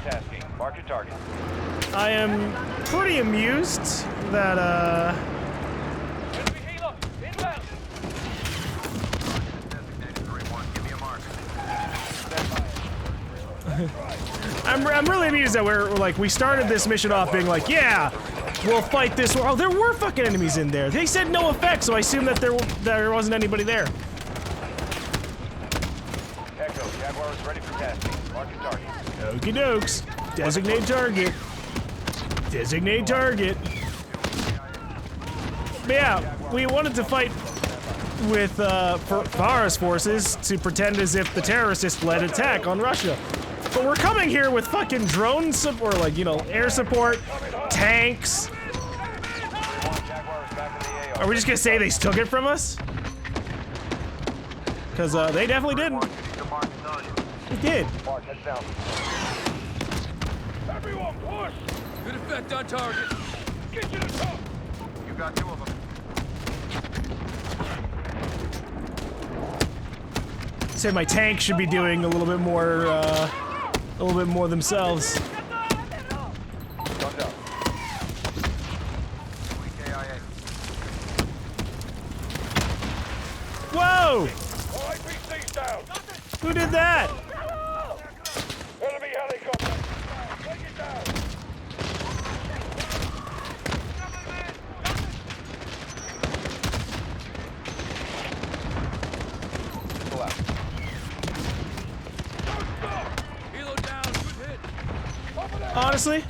tasking. Mark your target. I am pretty amused that, Enemy helo, inbound. Give me a mark. I'm really amused that we started this mission off being like, yeah, we'll fight this war. Oh, there were fucking enemies in there. They said no effect, so I assumed that there wasn't anybody there. Echo, Jaguar is ready for tasking. Mark your target. Okie dokes. Designate target. Designate target. But yeah, we wanted to fight with Farah's forces to pretend as if the terrorists just led attack on Russia. But we're coming here with fucking drone support, like, you know, air support, tanks. Are we just gonna say they took it from us? Because they definitely didn't. They did. Everyone push! Good effect on target. Get to the top! You got 2 of them. Say my tank should be doing a little bit more themselves. Whoa! IPC's down! Who did that? Enemy helicopter! Take it down! Pull out. Helo down. Good hit. Honestly,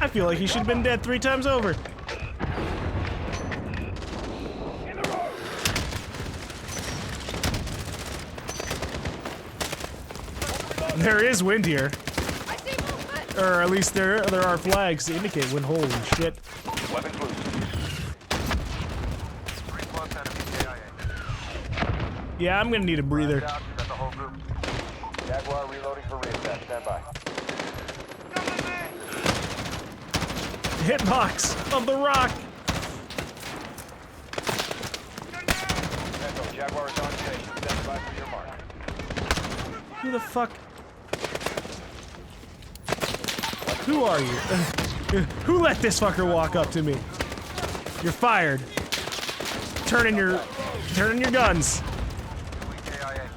I feel like he should have been dead 3 times over. In the road! There is wind here. Or at least there are flags to indicate wind. Holy shit. Weapons loose. 3+ enemy KIA. Yeah, I'm gonna need a breather. Got the whole group. Jaguar reloading for reattack. Stand by. Hitbox of the rock. Echo, Jaguar is on station. Stand by for your mark. Who the fuck? Who are you? Who let this fucker walk up to me? You're fired. Turn in your guns. KIA.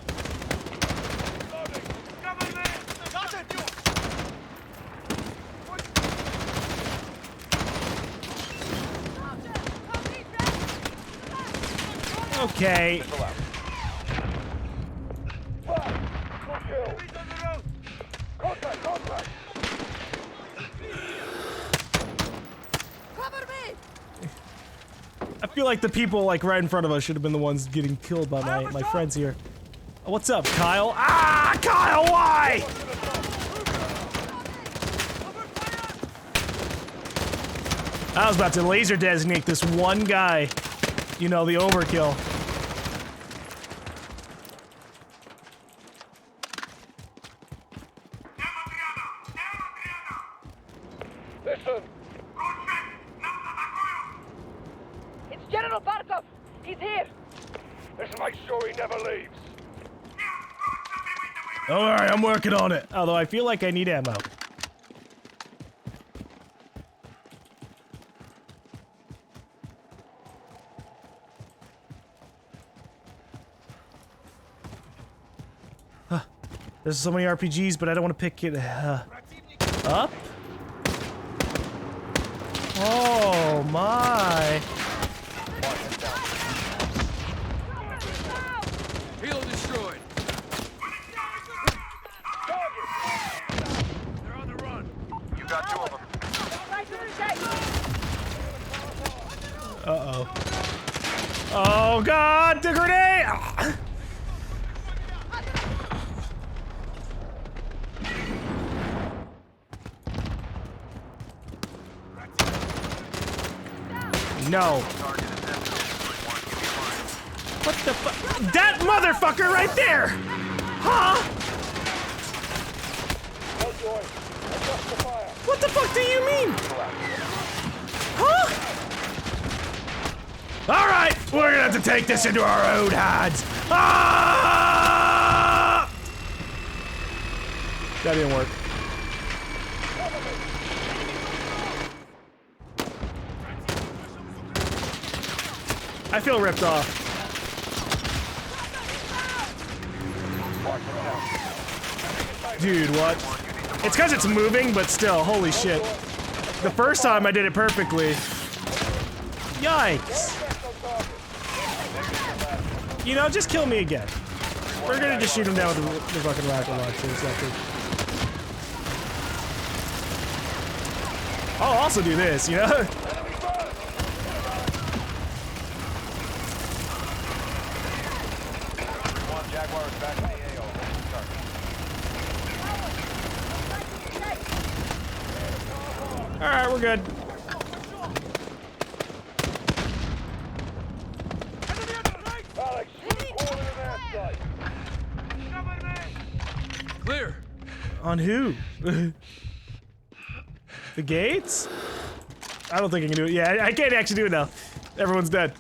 Okay. Missile out. Good kill. Contact, contact. I feel like the people like right in front of us should have been the ones getting killed by my friends here. Oh, what's up, Kyle? Ah, Kyle, why? I was about to laser designate this one guy. You know, the overkill. Listen. It's General Barkov. He's here. Let's make sure he never leaves. Alright, I'm working on it. Although I feel like I need ammo. There's so many RPGs, but I don't want to pick it up. Oh my! Helo destroyed. They're on the run. You got 2 of them. Uh-oh. Oh god, the grenade! Ah. No. What the fuck? That motherfucker right there! Huh? What the fuck do you mean? Huh? Alright, we're gonna have to take this into our own hands. Ah! That didn't work. I feel ripped off. Dude, what? It's because it's moving, but still, holy shit. The first time I did it perfectly. Yikes. You know, just kill me again. We're gonna just shoot him down with the fucking rocket launcher. Exactly. I'll also do this, you know? Jaguar is back in the AO. Alright, we're good. Clear. On who? The gates? I don't think I can do it. Yeah, I can't actually do it now. Everyone's dead.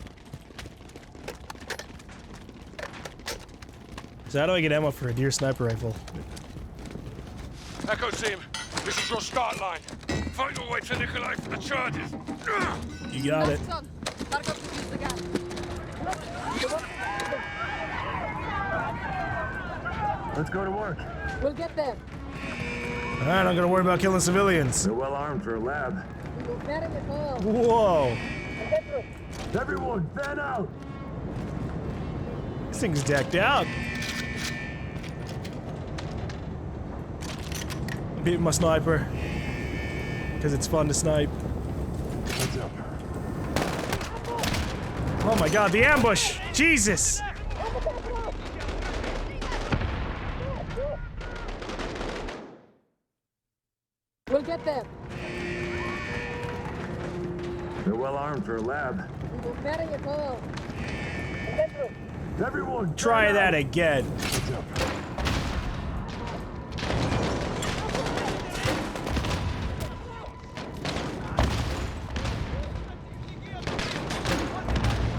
So how do I get ammo for a deer sniper rifle? Echo team, this is your start line. Find your way to Nikolai for the charges. You got it. Barkov to use the gun. Let's go to work. We'll get them. Alright, I'm gonna worry about killing civilians. They're well armed for a lab. We will bury it all. Whoa. Everyone, fan out! This thing's decked out. I'm beating my sniper. Because it's fun to snipe. Heads up. Oh my god, the ambush! Jesus! We'll get them. They're well armed for a lab. We will bury it all. Everyone, Try fan that out! again. Heads up.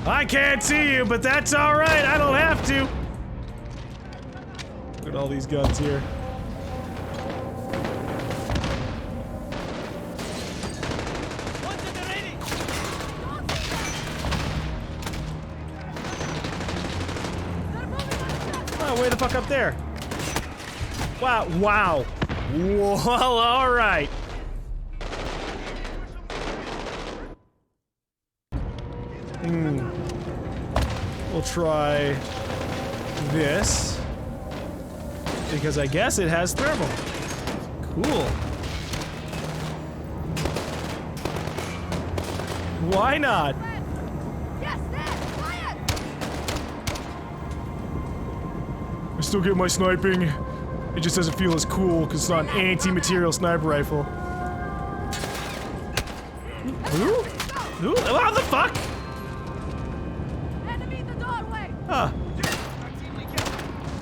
I can't see you, but that's alright, I don't have to. Look at all these guns here. Oh, way the fuck up there. Wow, wow. Well, alright. We'll try this. Because I guess it has thermal. Cool. Why not? Yes, there! Quiet! I still get my sniping. It just doesn't feel as cool because it's not an anti-material sniper rifle. Who? Who? What the fuck? Enemy in the doorway! Huh.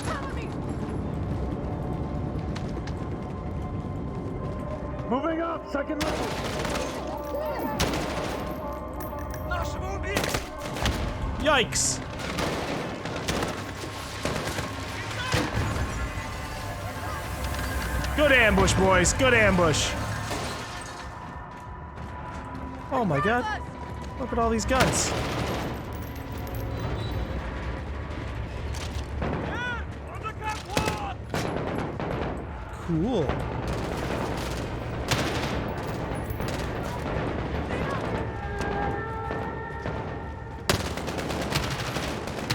Cover me! Moving up, second level. Yikes. Good ambush, boys. Good ambush. Oh my god. Look at all these guns. Cool.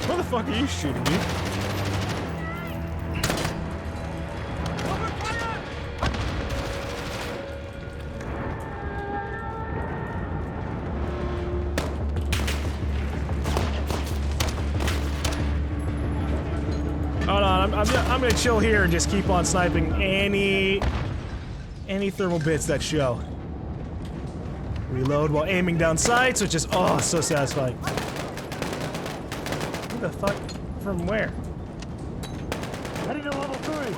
Where the fuck are you shooting me? Hold on, I'm gonna chill here and just keep on sniping any thermal bits that show. Reload while aiming down sights, which is so satisfying. Who the fuck? From where? Heading to level 3.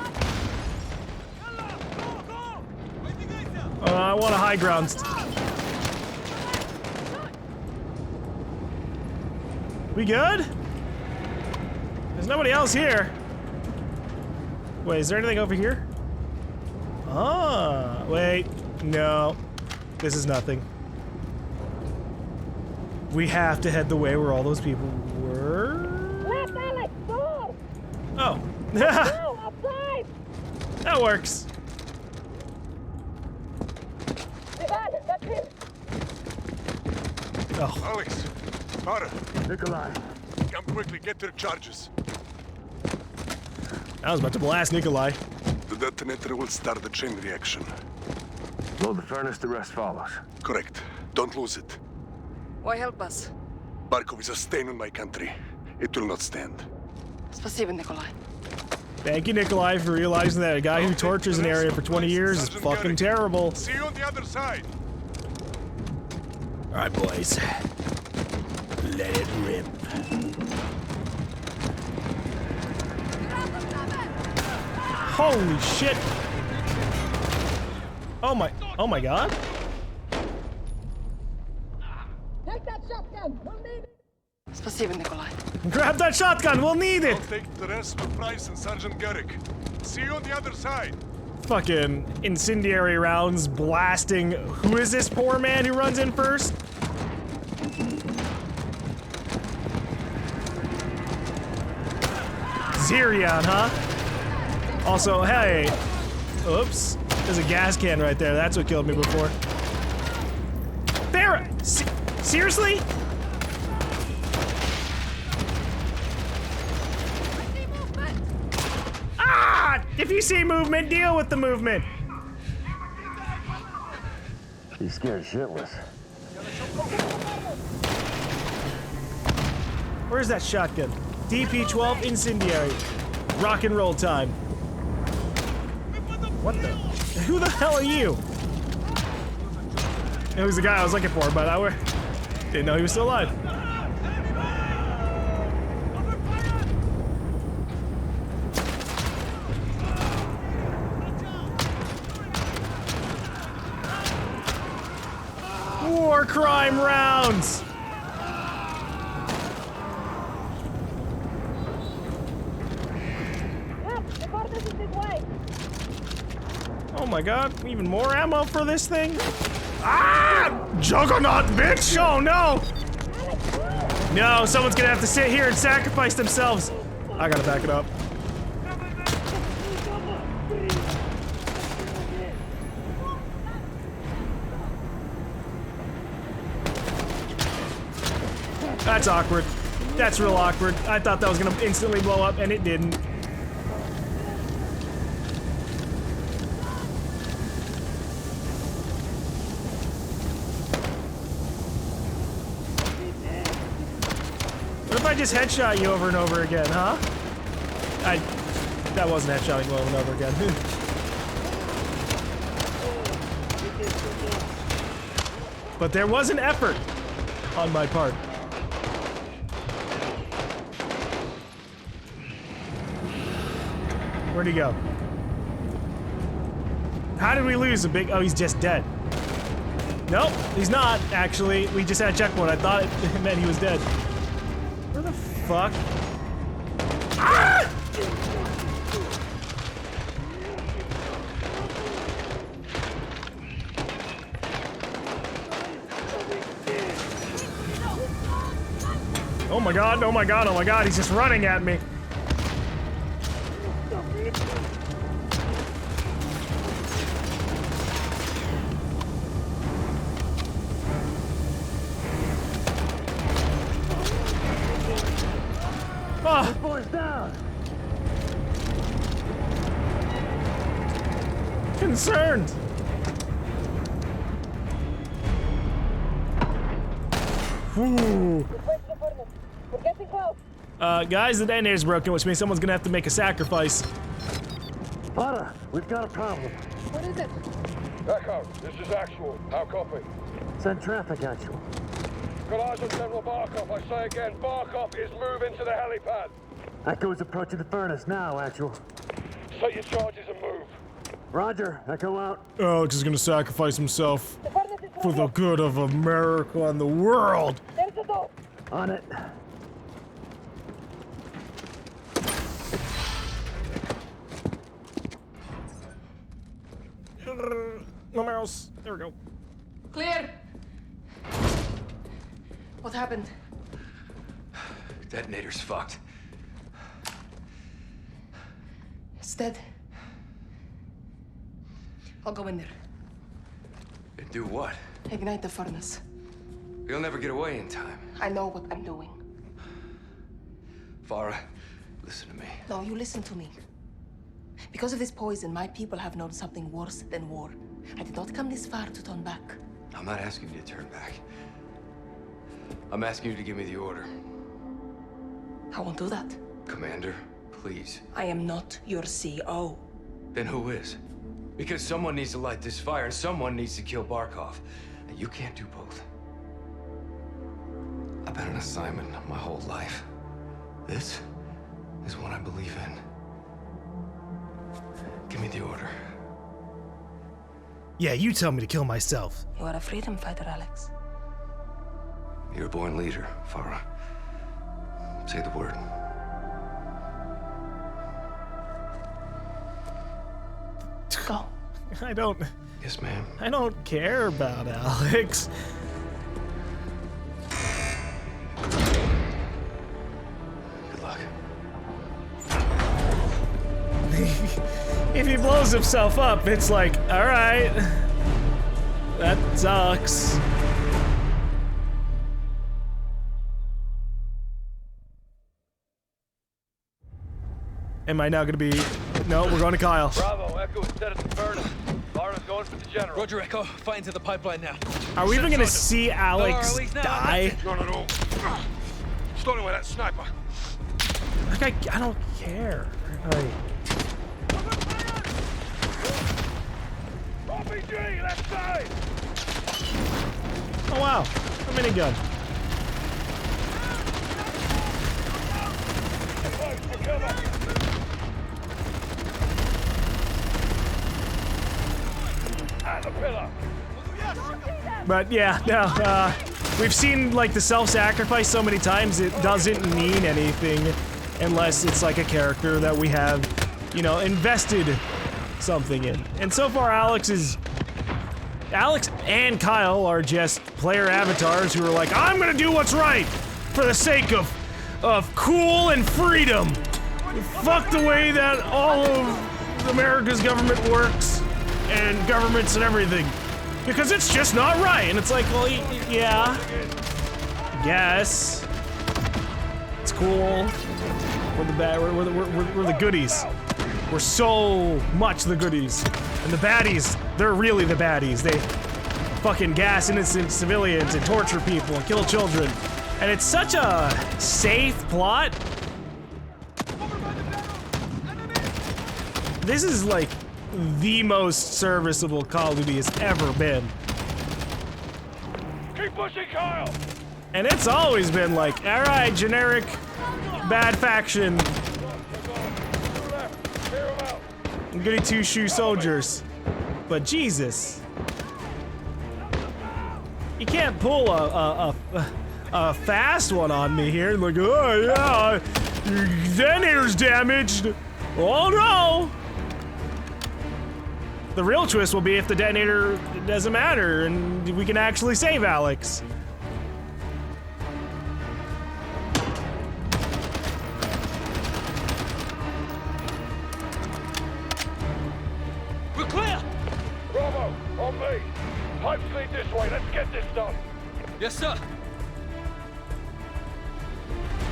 I want a high ground. We good? There's nobody else here. Wait, is there anything over here? Ah, wait. No. This is nothing. We have to head the way where all those people were. Left, Alex, door! Oh. No, outside! That works. Ivan, that's him! Oh. Alex, Mara, Nikolai. come quickly, get their charges. I was about to blast Nikolai. The detonator will start the chain reaction. Load the furnace, the rest follows. Correct. Don't lose it. Why help us? Barkov is a stain on my country. It will not stand. Спасибо, Nikolai. Thank you, Nikolai, for realizing that a guy who tortures an area for 20 years is fucking terrible. See you on the other side. Alright, boys. Let it rip. Holy shit! Oh my god. Take that shotgun! We'll need it! Спасибо, Nikolai. Grab that shotgun, we'll need it! I'll take the rest with Price and Sergeant Garrick. See you on the other side. Fucking incendiary rounds blasting. Who is this poor man who runs in first? Zirion, huh? Also, hey. Oops. There's a gas can right there. That's what killed me before. There! Seriously? Ah! If you see movement, deal with the movement. He's scared shitless. Where's that shotgun? DP-12 incendiary. Rock and roll time. What the? Who the hell are you? It was the guy I was looking for, but I didn't know he was still alive. War crime rounds! Yep, the Mordern is this way! Oh my god, even more ammo for this thing? Ah! Juggernaut, bitch! Oh no! No, someone's gonna have to sit here and sacrifice themselves. I gotta back it up. That's awkward. That's real awkward. I thought that was gonna instantly blow up, and it didn't. What if I just headshot you over and over again, huh? That wasn't headshotting you over and over again. But there was an effort on my part. Where'd he go? How did we lose a big... Oh, he's just dead. Nope, he's not, actually. We just had a checkpoint. I thought it meant he was dead. Where the fuck? Ah! Oh my god, oh my god, oh my god, he's just running at me. Oh. Boys down! Concerned. Whew. We're getting close! Guys, the detonator's broken, which means someone's gonna have to make a sacrifice. Potter, we've got a problem. What is it? Echo, this is Actual. How copy? Send traffic, actual. Got eyes on General Barkov. I say again, Barkov is moving to the helipad. Echo's approaching the furnace now, actual. Set your charges and move. Roger, Echo out. Alex is gonna sacrifice himself The furnace is for the good of America and the world. There's the door! On it. No mouse. There we go. Clear. What happened? Detonator's fucked. It's dead. I'll go in there. And do what? Ignite the furnace. You'll never get away in time. I know what I'm doing. Farah, listen to me. No, you listen to me. Because of this poison, my people have known something worse than war. I did not come this far to turn back. I'm not asking you to turn back. I'm asking you to give me the order. I won't do that. Commander, please. I am not your CO. Then who is? Because someone needs to light this fire and someone needs to kill Barkov. And you can't do both. I've been an assignment my whole life. This is what I believe in. Give me the order. Yeah, you tell me to kill myself. You are a freedom fighter, Alex. You're a born leader, Farah. Say the word. Go. I don't Yes, ma'am. I don't care about Alex. Good luck. If he blows himself up, it's like, all right, that sucks. Am I now gonna be? No, we're going to Kyle. Bravo, Echo is set at the furnace. Barnes going for the general. Roger, Echo. Fight into the pipeline now. Are we even gonna see Alex die? Not at all. Starting with that sniper. Like, I don't care. Like, RPG, left side! oh wow, a minigun. At the pillar! But yeah, no, we've seen like the self-sacrifice so many times it doesn't mean anything unless it's like a character that we have, you know, invested something in. And so far Alex and Kyle are just player avatars who are like, I'm gonna do what's right for the sake of cool and freedom. Fuck the way that all of America's government works and governments and everything. Because it's just not right. And it's like, well, yeah, I guess. It's cool. We're the bad, we're the goodies. We're so much the goodies. And the baddies, they're really the baddies. They fucking gas innocent civilians and torture people and kill children. And it's such a safe plot. This is like the most serviceable Call of Duty has ever been. Keep pushing, Kyle! And it's always been like, alright, generic bad faction. Goody two-shoe soldiers. But Jesus. You can't pull a fast one on me here. Like, oh yeah, your detonator's damaged. Oh no! The real twist will be if the detonator doesn't matter and we can actually save Alex. We're clear! Bravo, on me! Pipes lead this way, let's get this done! Yes, sir.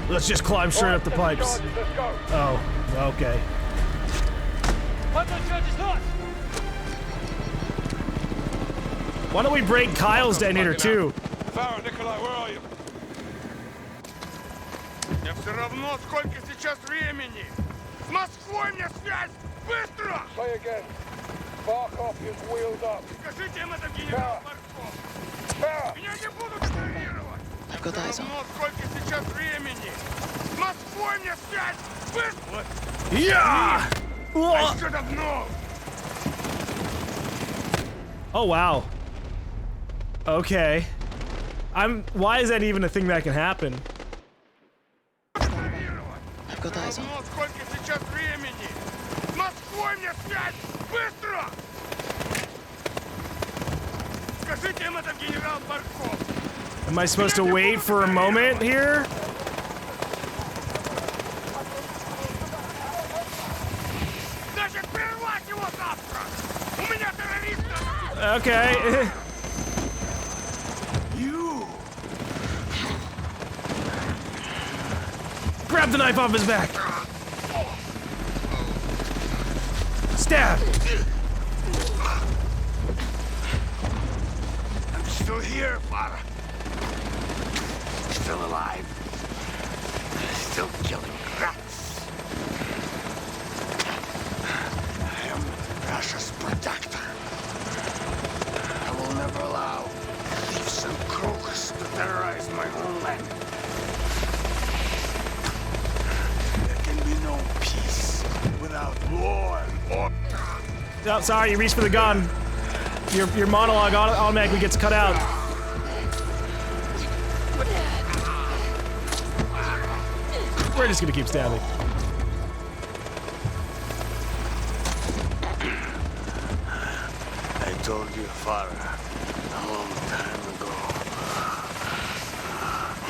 Let's just climb straight up the pipes. Charges, let's go! Oh, okay. Pipeline charge is hot! Why don't we break Kyle's detonator too? Farah, Nikolai, where are you? Я все равно, сколько сейчас времени! С Москвой мне связь! Быстро! Say again. Barkov is wheeled up. Скажите им это, генерал Барков! Farah! Меня не будут игнорировать! I've got eyes Все on. равно, сколько сейчас времени! С Москвой мне связь! Быстро! Yeah! А еще давно! Oh wow. Okay. Why is that even a thing that can happen? I've got eyes on. Ну, сколько сейчас времени? С Москвой мне связь! Быстро! Скажите им это, генерал Барков! Am I supposed to wait for a moment here? Значит, прервать его завтра! У меня террористы! Okay. You! Grab the knife off his back. Stab. I'm still here, Father. Still alive. Still killing rats. I am Russia's protector. I will never allow thieves and crooks to terrorize my homeland. There can be no peace without war or... Oh, sorry, you reached for the gun. Your monologue automatically gets cut out. We're just gonna keep stabbing. I told you, Father, a long time ago,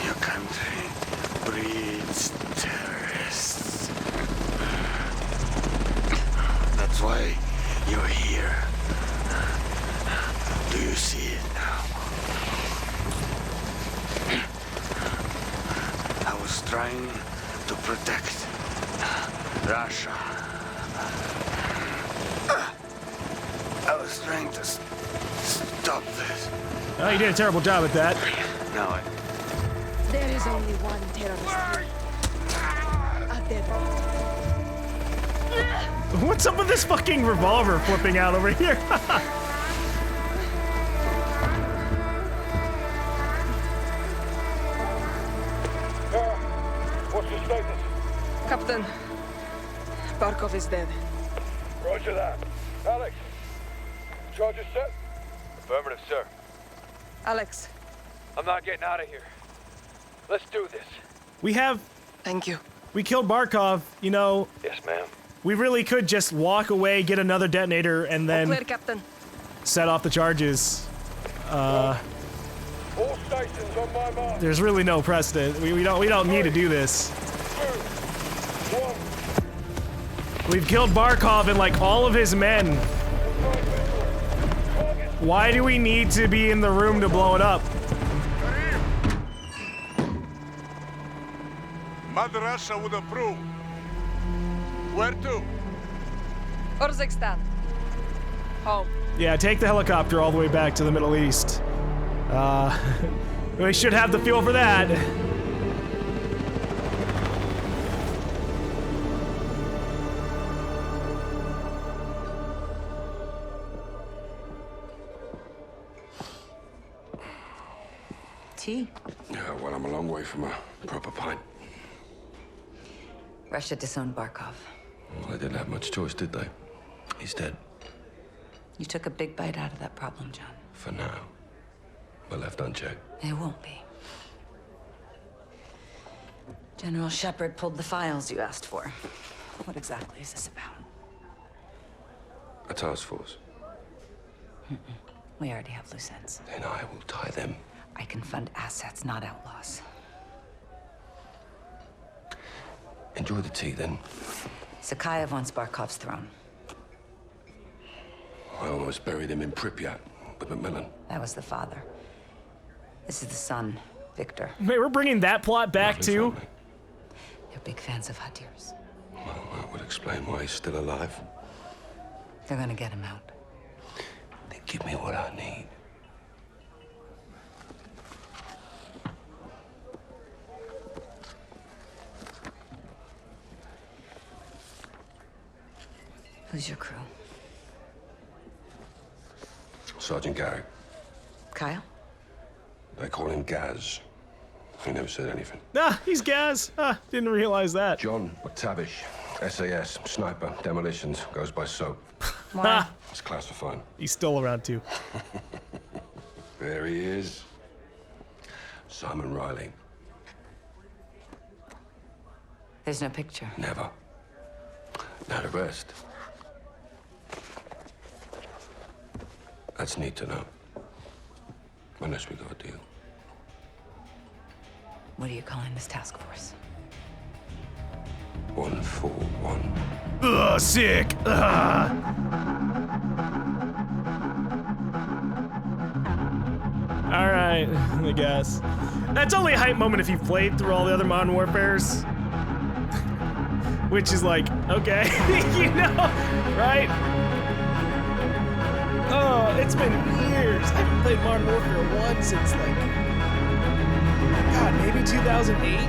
your country breeds terrorists. That's why you're here. Do you see it now? I was trying to protect Russia. I was trying to stop this. Oh, you did a terrible job at that. Now I... There is only one terrorist here. A dead one. What's up with this fucking revolver flipping out over here? What's the status? Captain, Barkov is dead. Roger that. Alex, charges set? Affirmative, sir. Alex, I'm not getting out of here. Let's do this. thank you. We killed Barkov, you know, Yes, ma'am. we really could just walk away, get another detonator, and All then clear, Captain. set off the charges. All stations on my mark. There's really no precedent. We don't need to do this. 2, 1. We've killed Barkov and like all of his men. Why do we need to be in the room to blow it up? Mother Russia would approve. Where to? Urzikstan. Home. Yeah, take the helicopter all the way back to the Middle East. We should have the fuel for that. Tea. Yeah, well, I'm a long way from a proper pint. Russia disowned Barkov. Well, they didn't have much choice, did they? He's dead. You took a big bite out of that problem, John. For now. But left unchecked. It won't be. General Shepard pulled the files you asked for. What exactly is this about? A task force. We already have loose ends. Then I will tie them. I can fund assets, not outlaws. Enjoy the tea, then. Sakhayev wants Barkov's throne. I almost buried him in Pripyat with Macmillan. That was the father. This is the son, Victor. Wait, we're bringing that plot back Lovely too? family. They're big fans of Hadir's. Well, that would explain why he's still alive. They're gonna get him out. Then give me what I need. Who's your crew? Sergeant Garrick. Kyle? They call him Gaz. He never said anything. Ah, he's Gaz. Ah, didn't realize that. John McTavish. SAS, sniper, demolitions, goes by soap. Why? It's classified. He's still around too. There he is. Simon Riley. There's no picture. Never. Now the rest. That's neat to know. Unless we got a deal. What are you calling this task force? 141. Ugh, sick. Ugh. All right, I guess. That's only a hype moment if you've played through all the other Modern Warfares. Which is like, okay, you know, right? Oh, it's been years. I haven't played Modern Warfare 1 since like, God, maybe 2008?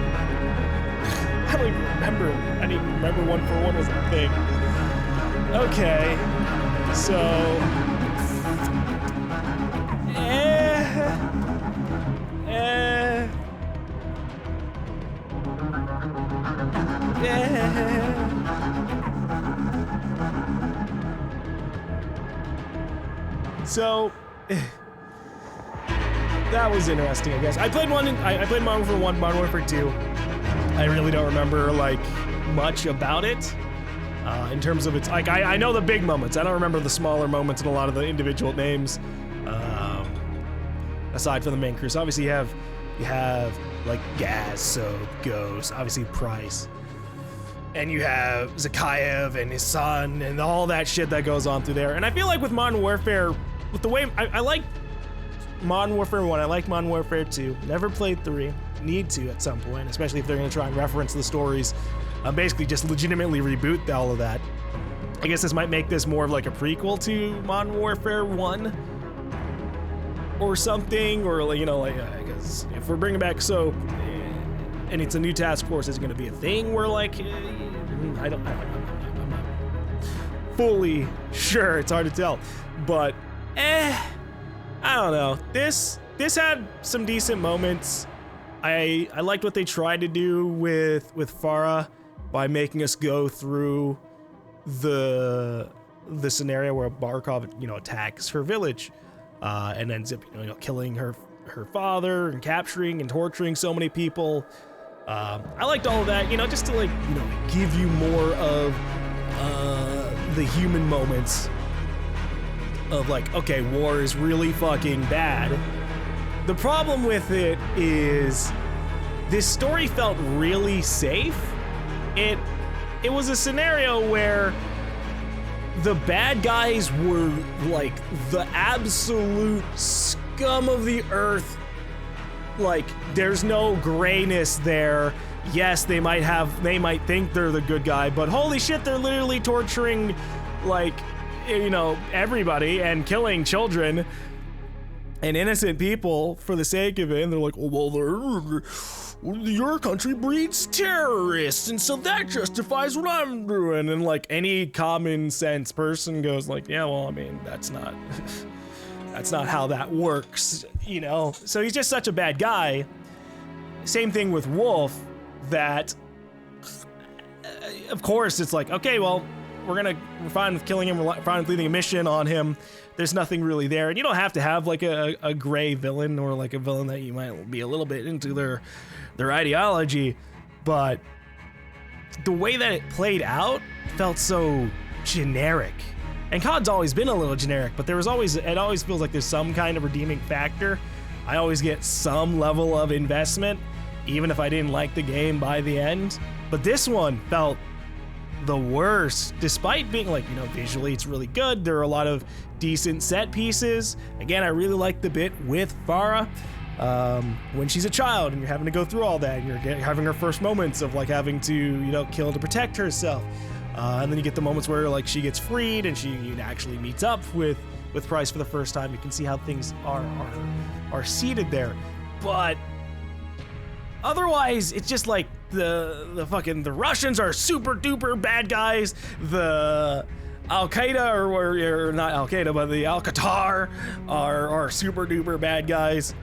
I don't even remember. I didn't even remember 141 was a thing. Okay, so, So that was interesting, I guess. I played Modern Warfare 1, Modern Warfare 2. I really don't remember like much about it. In terms of its, like, I know the big moments. I don't remember the smaller moments and a lot of the individual names. Aside from the main crew, so obviously you have like Gaz, so Ghost, obviously Price, and you have Zakayev and his son and all that shit that goes on through there. And I feel like with Modern Warfare, with the way I like Modern Warfare 1, I like Modern Warfare 2. Never played 3. Need to at some point, especially if they're gonna try and reference the stories. Basically just legitimately reboot all of that. I guess this might make this more of like a prequel to Modern Warfare 1 or something, or like, you know, like, I guess if we're bringing back SOAP and it's a new task force, is it gonna be a thing where like, I'm not fully sure, it's hard to tell, but I don't know. This had some decent moments. I liked what they tried to do with Farah by making us go through the scenario where Barkov, you know, attacks her village, and ends up, you know, killing her father and capturing and torturing so many people. I liked all of that, you know, just to like, you know, give you more of the human moments of like, okay, war is really fucking bad. The problem with it is this story felt really safe. It was a scenario where the bad guys were like the absolute scum of the earth. Like, there's no grayness there. Yes, they might think they're the good guy, but holy shit, they're literally torturing, like, you know, everybody and killing children and innocent people for the sake of it. And they're like, oh, well, your country breeds terrorists, and so that justifies what I'm doing. And like any common sense person goes like, yeah, well, I mean, that's not how that works, you know? So he's just such a bad guy. Same thing with Wolf, that of course it's like, okay, well, we're fine with killing him, we're fine with leaving a mission on him. There's nothing really there, and you don't have to have like a gray villain or like a villain that you might be a little bit into their ideology, but the way that it played out felt so generic. And COD's always been a little generic, but it always feels like there's some kind of redeeming factor. I always get some level of investment, even if I didn't like the game by the end. But this one felt the worst, despite being like, you know, visually it's really good. There are a lot of decent set pieces. Again, I really like the bit with Farah when she's a child and you're having to go through all that, and you're having her first moments of like having to, you know, kill to protect herself. And then you get the moments where like she gets freed and she actually meets up with Price for the first time. You can see how things are seated there. But otherwise, it's just like the Russians are super duper bad guys. The Al-Qaeda or not Al-Qaeda, but the Al-Qatar are super duper bad guys.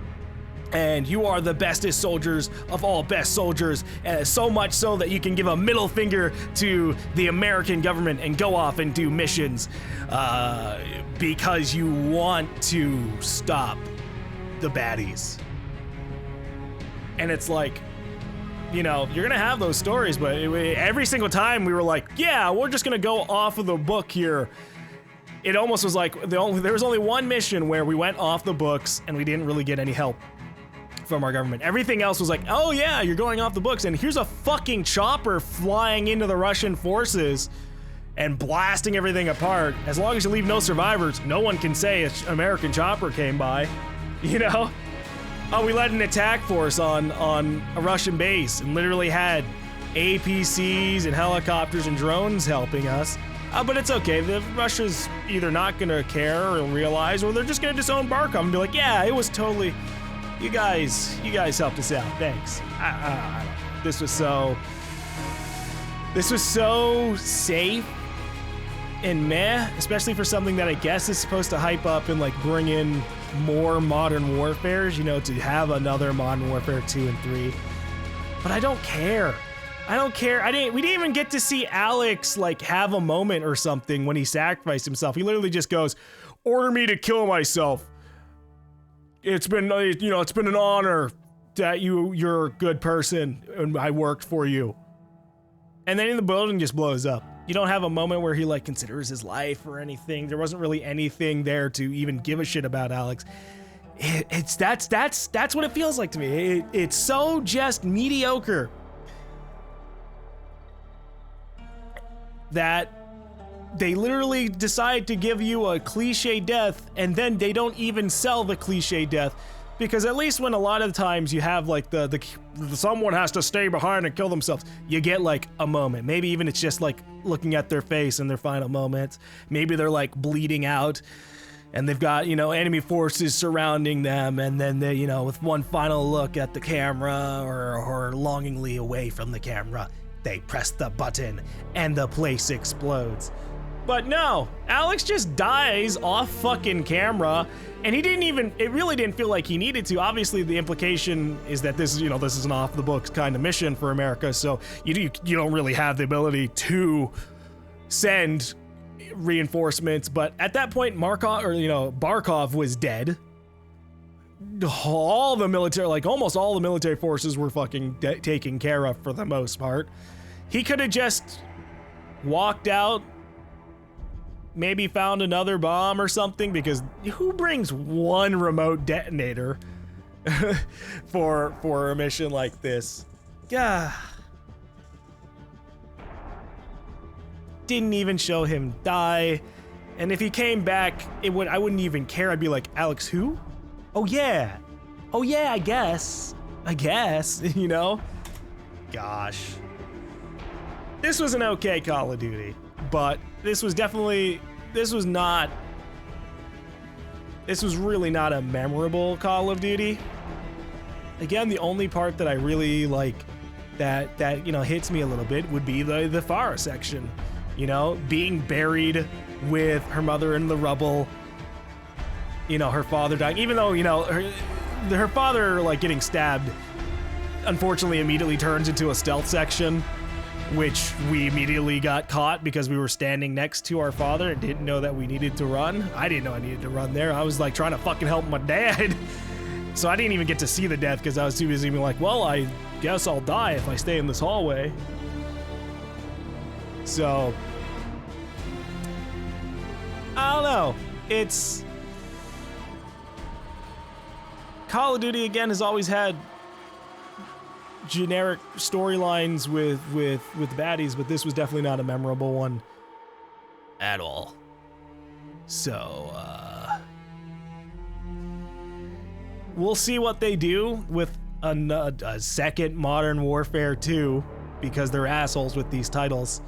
And you are the bestest soldiers of all best soldiers, and so much so that you can give a middle finger to the American government and go off and do missions because you want to stop the baddies. And it's like, you know, you're gonna have those stories, but every single time we were like, yeah, we're just gonna go off of the book here. It almost was like there was only one mission where we went off the books and we didn't really get any help from our government. Everything else was like, oh yeah, you're going off the books, and here's a fucking chopper flying into the Russian forces and blasting everything apart. As long as you leave no survivors, no one can say an American chopper came by, you know? Oh, we led an attack force on a Russian base and literally had APCs and helicopters and drones helping us. But it's okay. Russia's either not gonna care or realize, or they're just gonna disown Barkov and be like, yeah, it was totally, you guys helped us out. Thanks. I don't know. This was so safe and meh, especially for something that I guess is supposed to hype up and like bring in more Modern Warfares, you know, to have another Modern Warfare 2 and 3. But I don't care. I don't care. We didn't even get to see Alex like have a moment or something when he sacrificed himself. He literally just goes, "Order me to kill myself. It's been, you know, it's been an honor that you're a good person and I worked for you." And then the building just blows up. You don't have a moment where he like considers his life or anything. There wasn't really anything there to even give a shit about Alex. That's what it feels like to me. It's so just mediocre that they literally decide to give you a cliche death and then they don't even sell the cliche death. Because at least when a lot of the times you have like the someone has to stay behind and kill themselves, you get like a moment. Maybe even it's just like looking at their face in their final moments. Maybe they're like bleeding out and they've got, you know, enemy forces surrounding them, and then they, you know, with one final look at the camera or longingly away from the camera, they press the button and the place explodes. But no, Alex just dies off fucking camera, and he didn't even, it really didn't feel like he needed to. Obviously the implication is that this is, you know, this is an off the books kind of mission for America, so you don't really have the ability to send reinforcements. But at that point, Barkov was dead. All the military, like almost all the military forces were fucking taken care of for the most part. He could have just walked out, maybe found another bomb or something, because who brings one remote detonator for a mission like this? Yeah. Didn't even show him die. And if he came back, I wouldn't even care. I'd be like, Alex who? Oh yeah, I guess, you know? Gosh. This was an okay Call of Duty, but this was really not a memorable Call of Duty. Again, the only part that I really like that you know hits me a little bit would be the Farah section. You know, being buried with her mother in the rubble. You know, her father dying, even though, you know, her father like getting stabbed unfortunately immediately turns into a stealth section, which we immediately got caught because we were standing next to our father and didn't know that we needed to run. I didn't know I needed to run there. I was like trying to fucking help my dad. So I didn't even get to see the death because I was too busy being like, well, I guess I'll die if I stay in this hallway. So, I don't know. It's... Call of Duty, again, has always had generic storylines with baddies, but this was definitely not a memorable one at all. So, we'll see what they do with a second Modern Warfare 2, because they're assholes with these titles.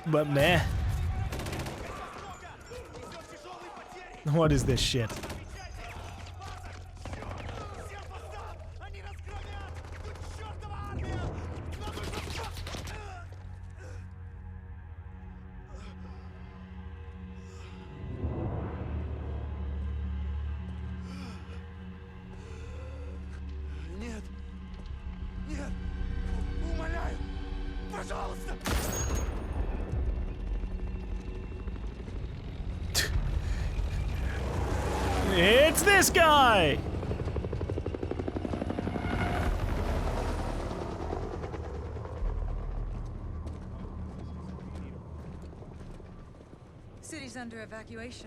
But meh. What is this shit? Нет, умоляю, пожалуйста. It's this guy! City's under evacuation.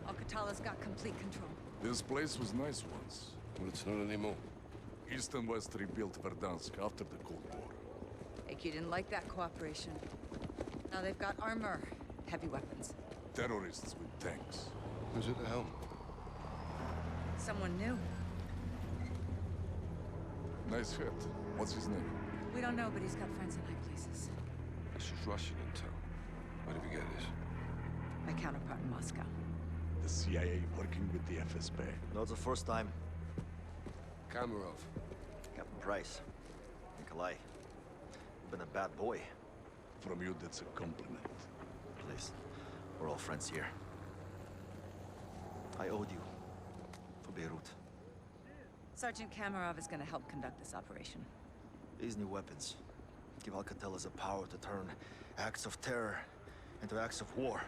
Al-Qatala's got complete control. This place was nice once. Well, it's not anymore. East and West rebuilt Verdansk after the Cold War. AQ didn't like that cooperation. Now they've got armor, heavy weapons. Terrorists with tanks. Who's at the helm? Someone new. Nice hit. What's his name? We don't know, but he's got friends in high places. This is Russian intel. Where did we get this? My counterpart in Moscow. The CIA working with the FSB. No, it's the first time. Kamarov. Captain Price. Nikolai. You've been a bad boy. From you, that's a compliment. Please. We're all friends here. I owed you. For Beirut. Sergeant Kamarov is going to help conduct this operation. These new weapons give Al-Qatala the power to turn acts of terror into acts of war.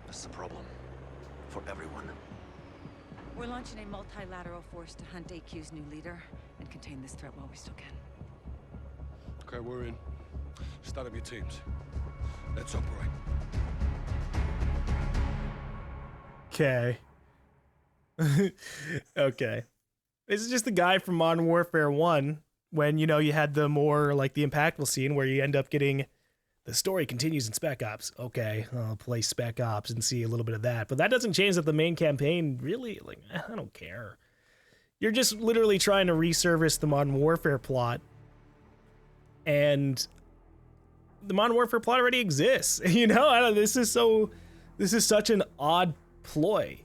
That's the problem. For everyone. We're launching a multilateral force to hunt AQ's new leader and contain this threat while we still can. Okay, we're in. Start up your teams. Let's operate. Okay. Okay. This is just the guy from Modern Warfare 1 when, you know, you had the more, like, the impactful scene where you end up getting the story continues in Spec Ops. Okay, I'll play Spec Ops and see a little bit of that. But that doesn't change that the main campaign, really, like, I don't care. You're just literally trying to resurface the Modern Warfare plot. And the Modern Warfare plot already exists. You know, this is such an odd ploy.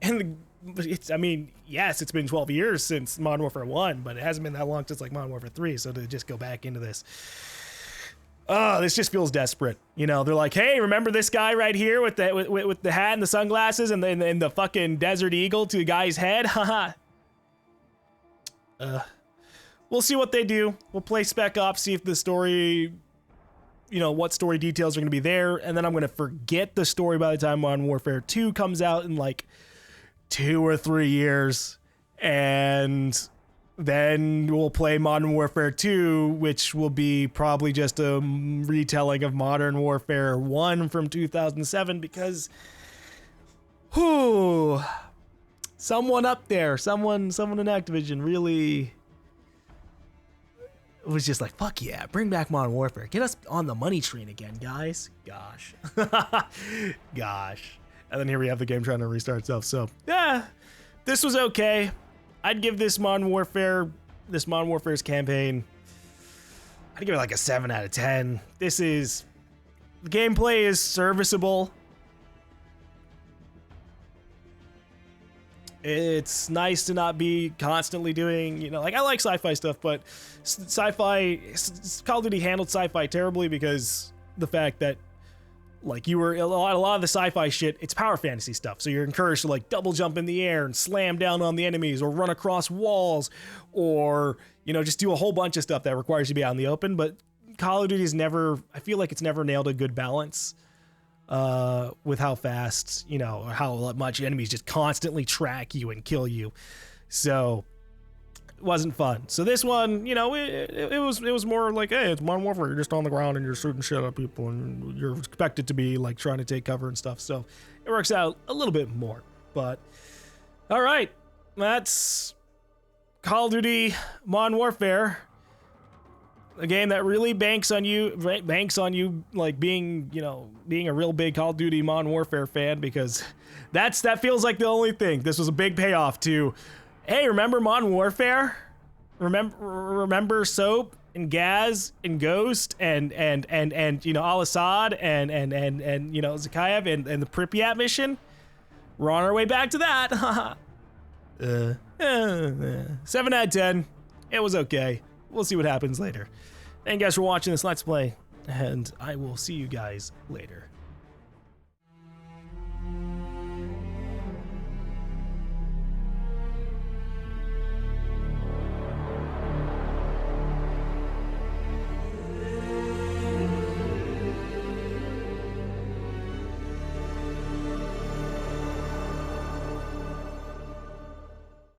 And I mean, yes, it's been 12 years since Modern Warfare 1, but it hasn't been that long since like Modern Warfare 3, so to just go back into this. This just feels desperate. You know, they're like, hey, remember this guy right here with the hat and the sunglasses and the fucking Desert Eagle to the guy's head? Haha. We'll see what they do. We'll play Spec Ops, see if the story, you know, what story details are going to be there, and then I'm going to forget the story by the time Modern Warfare 2 comes out in like 2 or 3 years, and then we'll play Modern Warfare 2, which will be probably just a retelling of Modern Warfare 1 from 2007, because someone up there, someone in Activision really was just like, fuck yeah, bring back Modern Warfare. Get us on the money train again, guys. Gosh. Gosh. And then here we have the game trying to restart itself. So, yeah, this was okay. I'd give this Modern Warfare's campaign, I'd give it like a 7 out of 10. The gameplay is serviceable. It's nice to not be constantly doing, you know, like I like sci-fi stuff, but Call of Duty handled sci-fi terribly because the fact that like a lot of the sci-fi shit, it's power fantasy stuff. So you're encouraged to like double jump in the air and slam down on the enemies or run across walls or, you know, just do a whole bunch of stuff that requires you to be out in the open. But Call of Duty's I feel like it's never nailed a good balance with how fast, you know, or how much enemies just constantly track you and kill you. So it wasn't fun. So this one, you know, it was more like, hey, it's Modern Warfare. You're just on the ground and you're shooting shit at people and you're expected to be like trying to take cover and stuff. So it works out a little bit more. But all right, that's Call of Duty Modern Warfare. A game that really banks on you like being a real big Call of Duty Modern Warfare fan, because that feels like the only thing. This was a big payoff to, hey, remember Modern Warfare? Remember Soap and Gaz and Ghost and you know, Al-Assad and you know, Zakayev and the Pripyat mission? We're on our way back to that. 7 out of 10. It was okay. We'll see what happens later. Thank you guys for watching this Let's Play, and I will see you guys later.